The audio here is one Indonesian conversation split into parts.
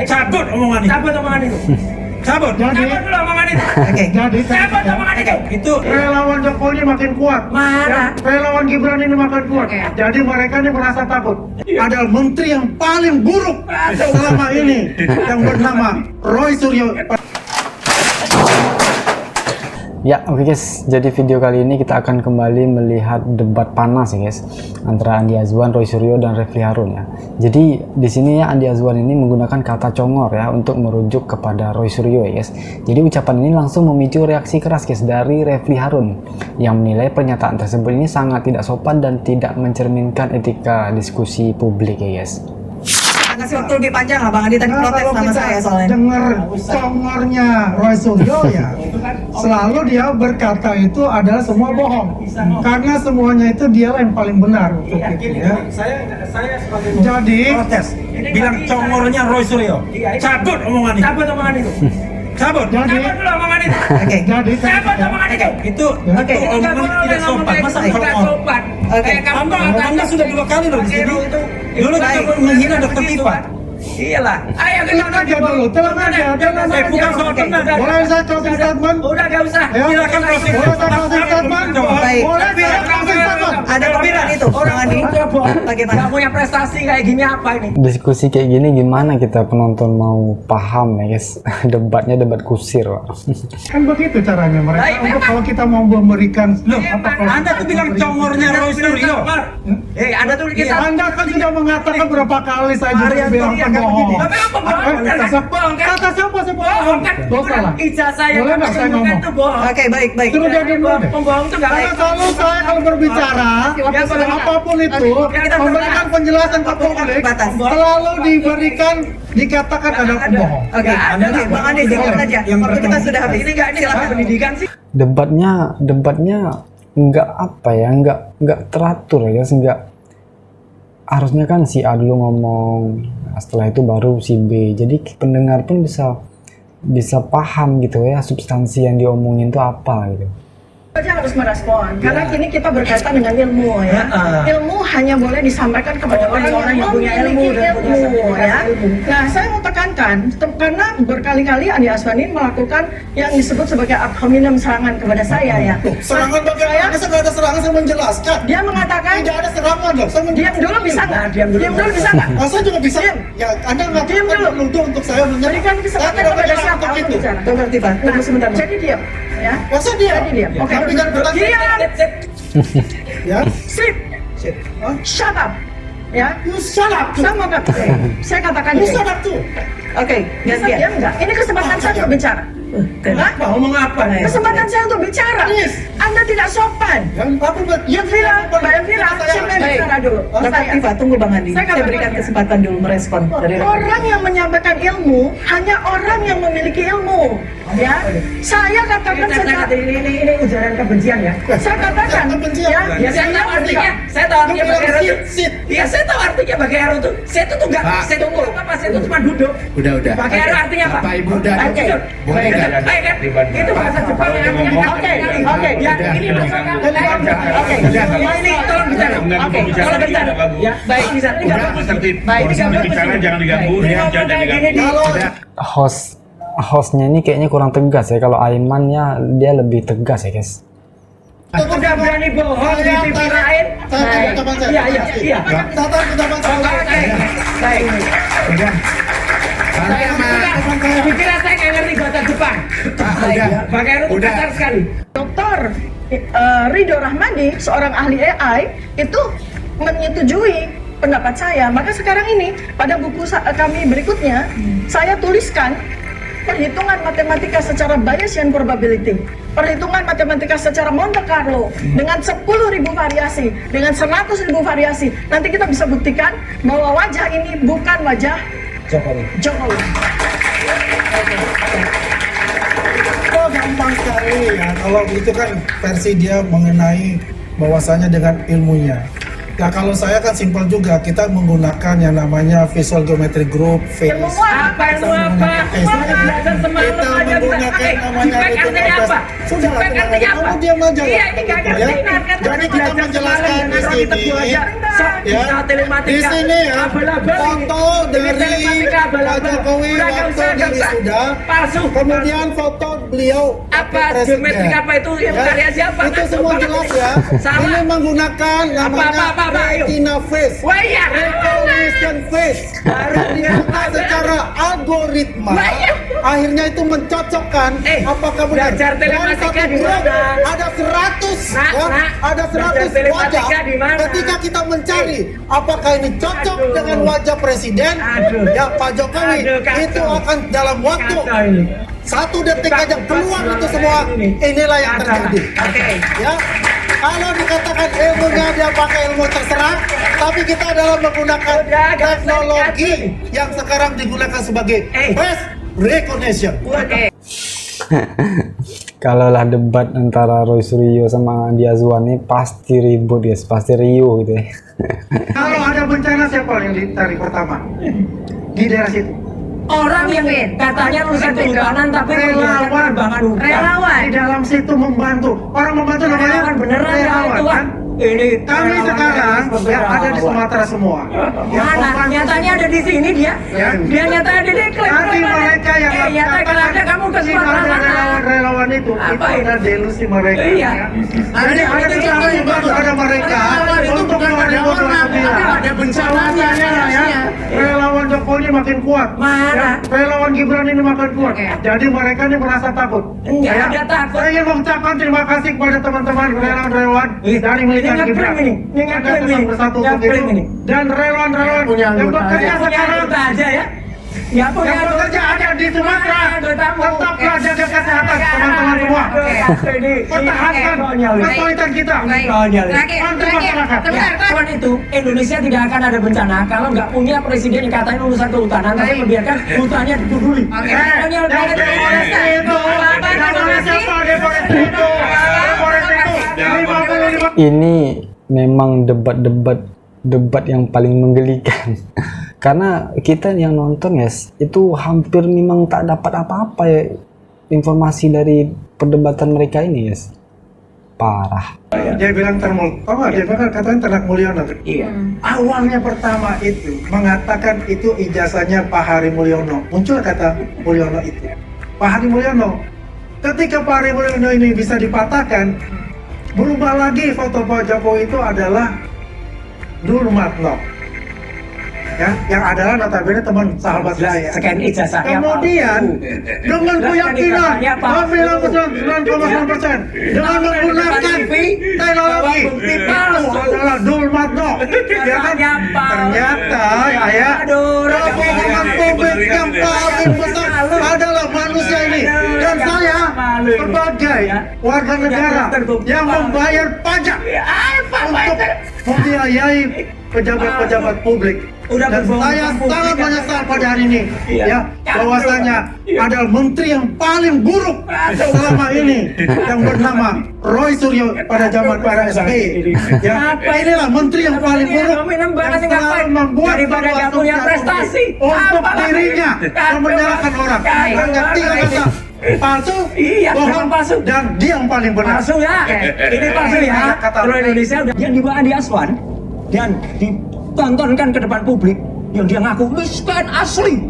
Cabut omongan itu. Cabut omongan itu. Cabut. Cabut dulu omongan itu. Oke. Jadi Cabut omongan itu. Itu relawan Jokowi makin kuat. Mana? Relawan Gibran ini makin kuat. Jadi mereka ini merasa takut. Ada menteri yang paling buruk selama ini yang bernama Roy Suryo. Ya, oke guys. Jadi video kali ini kita akan kembali melihat debat panas ya guys, antara Andi Azwan, Roy Suryo dan Refly Harun ya. Jadi di sini ya Andi Azwan ini menggunakan kata congor ya untuk merujuk kepada Roy Suryo ya guys. Jadi ucapan ini langsung memicu reaksi keras guys dari Refly Harun yang menilai pernyataan tersebut ini sangat tidak sopan dan tidak mencerminkan etika diskusi publik ya guys. Kasih waktu lebih panjang lah Bang Andi tadi protes Kalau sama kita saya soalnya. dengar congornya Roy Suryo ya, selalu dia berkata itu adalah semua bohong. Karena semuanya itu dia yang paling benar untuk itu ya. saya sebagai Jadi protes bilang congornya Roy Suryo. Cabut omongan itu. Cabut omongan itu. Cabut. Jadi Cabut dulu omongan itu. Oke. jadi Cabut omongan itu. Itu Oke. omongan tidak sopan. Masa Tidak congor? sopan. Oke. Anda sudah 2 kali loh di sini. Dulu kita menghina Dr. Tifa. Iyalah. Ayo kita tenang aja dulu, tenang aja, tenang aja. Bukan soal tenang. Boleh saya closing statement? Udah gak usah. Ya, Silakan closing boleh saya closing statement? Baik. Boleh saya closing statement? Ada kepikiran itu Bang Andi? Bagaimana? Gak punya prestasi kayak gini apa ini? Diskusi kayak gini gimana kita penonton mau paham ya guys? Debatnya debat kusir Pak. Kan begitu caranya mereka. Baik, Untuk memang. kalau kita mau memberikan Loh, kalau Anda tuh bilang congornya Roy Suryo. Anda tuh kita. Anda kan sudah mengatakan berapa kali saya juga bilang bohong. Tapi apa bohong? Bohong kan? Kata siapa sih Bohong bohong? kan? Dosa lah. Ijazah yang Boleh nggak saya ngomong? itu bohong. Oke, baik, baik. Suruh dia dulu deh. Pembohong tuh gak Karena baik. selalu saya kalau berbicara, apapun itu, memberikan penjelasan ke publik, Batas. selalu dikatakan ada pembohong. Oke, oke, Bang Andi singkat saja. Waktu kita sudah habis. Ini gak Silakan. pendidikan sih. Debatnya nggak apa ya, nggak teratur ya guys, nggak. Harusnya kan si A dulu ngomong, setelah itu baru si B. Jadi pendengar pun bisa paham gitu ya substansi yang diomongin itu apa gitu. Saja harus merespon karena kini kita berkaitan dengan ilmu ya. Ilmu hanya boleh disampaikan kepada orang-orang yang punya ilmu ya. Nah, saya mau tekankan karena berkali-kali Andi Azwan ini melakukan yang disebut sebagai ad hominem serangan kepada saya ya. Serangan bagaimana? Saya nggak ada serangan, saya menjelaskan. Dia mengatakan Tidak ada serangan dong. Saya diam dulu bisa nggak? Diam dulu bisa nggak? Saya juga bisa. Diam. Ya, Anda nggak Diam dulu. menuduh untuk saya menyerang. Berikan kesempatan kepada siapa untuk untuk itu. bicara. Dr. Tifa, tunggu sebentar. Jadi diam ya. Masa dia? Jadi diam. Oke. Tapi jangan bertanya. Diam. Ya. Sleep. Hah? Shut up. Ya. You shut up. Saya mau katakan. Saya katakan You ini. shut up tuh. Oke, Bisa gantian. diam nggak? Ini kesempatan saya untuk bicara. Hah? Ngomong apa nih? Kesempatan saya untuk bicara. Yes. Anda tidak sopan. Yang apa buat? Elvira, Mbak Elvira, siapa yang bicara dulu? Dr. Saya. Tifa, tunggu Bang Andi. Saya Saya katakan berikan ya. kesempatan dulu merespon dari Orang yang menyampaikan ilmu hanya orang yang memiliki ilmu. Ya, saya katakan secara Ini ujaran kebencian ya. saya katakan Kebencian. ya, Ya saya tahu artinya. Saya tahu artinya pakai arrow tuh. Iya saya tahu artinya pakai arrow tuh. Saya tuh nggak. Saya tuh nggak apa. Saya tuh cuma duduk. Udah. Pakai arrow artinya apa? Bapak Ibu udah. Oke. Boleh nggak? Baik kan? Itu bahasa Jepang yang artinya. Oke. Ya ini maksudnya. Oke. Ya ini tolong bicara. Oke. Tolong bicara. Ya baik bisa. Ini nggak bagus. Baik ini nggak bagus. Bicara jangan diganggu, jangan diganggu. Hostnya ini kayaknya kurang tegas ya. Kalau Aimannya dia lebih tegas ya guys. Udah berani bohong di TV lain. Saya ucapan saya. Iya. Saya tahu ucapan saya. Oke. Baik. Udah. Santai sama. Dikira saya nggak ngerti bahasa Jepang. Udah. Pakai arrow Udah. kasar sekali. Dr. Ridho Rahmadi, seorang ahli AI, itu menyetujui pendapat saya. Maka sekarang ini, pada buku kami berikutnya, saya tuliskan perhitungan matematika secara Bayesian probability, perhitungan matematika secara Monte Carlo, dengan 10.000 variasi, dengan 100.000 variasi. Nanti kita bisa buktikan bahwa wajah ini bukan wajah Jokowi. Oh, gampang sekali ya. Kalau itu kan versi dia mengenai bahwasanya dengan ilmunya. Nah kalau saya kan simpel juga, kita menggunakan yang namanya Visual Geometry Group, face. Apa ilmu apa? Belajar semalam Kita aja menggunakan namanya artinya apa? Sudah lah, tenang aja. Kamu diam aja. Iya, gitu nggak ya. ngerti. Jadi kita menjelaskan di sini, ya. Di sini ya, foto dari Pak Jokowi waktu di wisuda, palsu. kemudian foto beliau Apa geometrik apa itu yang karya siapa? Itu semua jelas ya. Sama. Ini menggunakan namanya Apa, ayo. retina face, Wah iya. recognition face. Harus dibuka secara algoritma. Wah, iya. Akhirnya itu mencocokkan apakah benar. belajar telematika di mana? Ada 100 Nak, ya, nak. ada Belajar 100 wajah. telematika di mana? Ketika kita mencari apakah ini cocok Aduh. dengan wajah presiden, Aduh. ya Pak Jokowi, Aduh, kacau. itu akan dalam waktu Kacau ini. 1 detik aja keluar itu semua. Inilah yang terjadi. Oke. Ya, kalau dikatakan ilmunya dia pakai ilmu terserah, tapi kita adalah menggunakan teknologi yang sekarang digunakan sebagai face recognition. Oke. Kalaulah debat antara Roy Suryo sama Andi Azwan ini pasti ribut guys, pasti riuh gitu ya. Kalau ada bencana siapa yang ditarik pertama? Di daerah situ. Orang yang katanya lulusan kehutanan tapi Relawan, Relawan. di dalam situ membantu. Orang membantu namanya relawan beneran ya relawan, itu kan? ini Kami sekarang ya ada di Sumatera semua. Ya, mana membantu. nyatanya ada di sini dia Ya. dia nyata ada di klaim Nanti mereka yang nyata kalau ada kamu ke Sumatera sana relawan itu Apa itu? ada delusi mereka. Iya. Jadi ada di sana juga ada mereka untuk ada bencananya ya. Relawan Jokowi makin kuat. Mana? Ya, relawan Gibran ini makin kuat. Jadi mereka ini merasa takut. Enggak Ya. ada takut. Saya ingin mengucapkan terima kasih kepada teman-teman relawan-relawan dari militan Ini Gibran. ngeklaim ini. Ini Ada ngeklaim tetap ini. bersatu Ngeklaim untuk ini. itu. Dan relawan-relawan yang bekerja Punya sekarang anggota aja ya ya punya yang bekerja ada di Sumatera, anggotamu. tetaplah jaga kesehatan teman-teman semua. Pertahankan kesulitan kita. Konyol. Bantu masyarakat. Kawan itu Indonesia tidak akan ada bencana kalau nggak punya presiden yang katanya lulusan kehutanan tapi membiarkan hutannya dipuduli. Konyol banget. Ini memang debat yang paling menggelikan. Karena kita yang nonton guys, itu hampir memang tak dapat apa-apa ya informasi dari perdebatan mereka ini guys. Parah. Dia bilang dia bilang katanya Ternak Mulyono. Iya. Awalnya pertama itu mengatakan itu ijazahnya Pak Hari Mulyono. Muncul kata Mulyono itu. Pak Hari Mulyono. Ketika Pak Hari Mulyono ini bisa dipatahkan, berubah lagi foto Pak Jokowi itu adalah Nurmatno. Ya, yang adalah notabene teman sahabat saya. Scan ijazahnya. Kemudian dengan keyakinan kami 99,9% dengan menggunakan teknologi itu adalah Nurmatno. Ya kan? Ternyata ya kebohongan publik yang paling besar adalah manusia ini. Dan saya sebagai warga negara yang membayar pajak untuk membiayai pejabat-pejabat publik. Dan saya sangat menyesal pada hari ini ya bahwasanya ada menteri yang paling buruk selama ini yang bernama Roy Suryo pada zaman Pak SBY. Ya, inilah menteri yang paling buruk yang selalu membuat sebuah prestasi untuk dirinya dan menyalahkan orang. Hanya 3 kata palsu, bohong, palsu dan dia yang paling benar. Palsu ya. Ini palsu ya. Kalau Indonesia udah yang dibawa Andi Azwan dan ditontonkan ke depan publik yang dia ngaku miskin asli.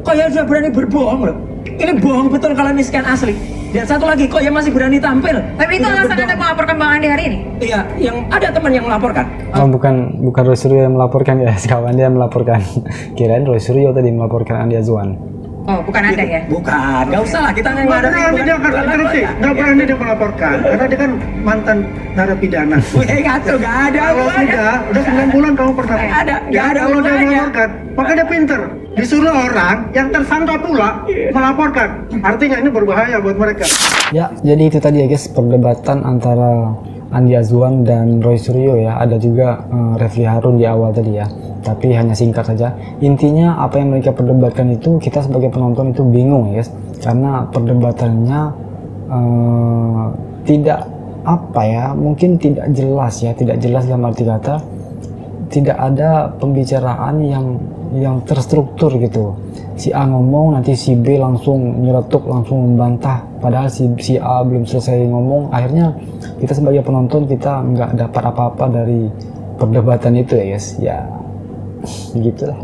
Kok ya sudah berani berbohong loh. Ini bohong betul kalau miskin asli. Dan satu lagi kok ya masih berani tampil. Tapi itu alasan Anda melaporkan Bang Andi hari ini? Iya, yang ada teman yang melaporkan. Oh, bukan Roy Suryo yang melaporkan ya, kawan dia yang melaporkan. Kirain Roy Suryo tadi melaporkan Andi Azwan. Oh, bukan Anda ya? Bukan, nggak usah lah kita Nggak berani dia akan interupsi, nggak berani dia melaporkan karena dia kan mantan narapidana. Ngaco, nggak ada. Kalau udah 9 bulan kamu pernah. Nggak ada Kalau dia hubungannya. melaporkan, maka dia pinter. Disuruh orang yang tersangka pula melaporkan. Artinya ini berbahaya buat mereka. Ya, jadi itu tadi ya guys, perdebatan antara Andi Azwan dan Roy Suryo ya. Ada juga Refli Harun di awal tadi ya. Tapi hanya singkat saja. Intinya apa yang mereka perdebatkan itu kita sebagai penonton itu bingung ya guys. Karena perdebatannya tidak apa ya, mungkin tidak jelas ya. Tidak jelas dalam arti kata tidak ada pembicaraan yang terstruktur gitu. Si A ngomong, nanti si B langsung nyeletuk, langsung membantah, padahal si A belum selesai ngomong. Akhirnya kita sebagai penonton kita nggak dapat apa-apa dari perdebatan itu ya guys. Ya gitulah.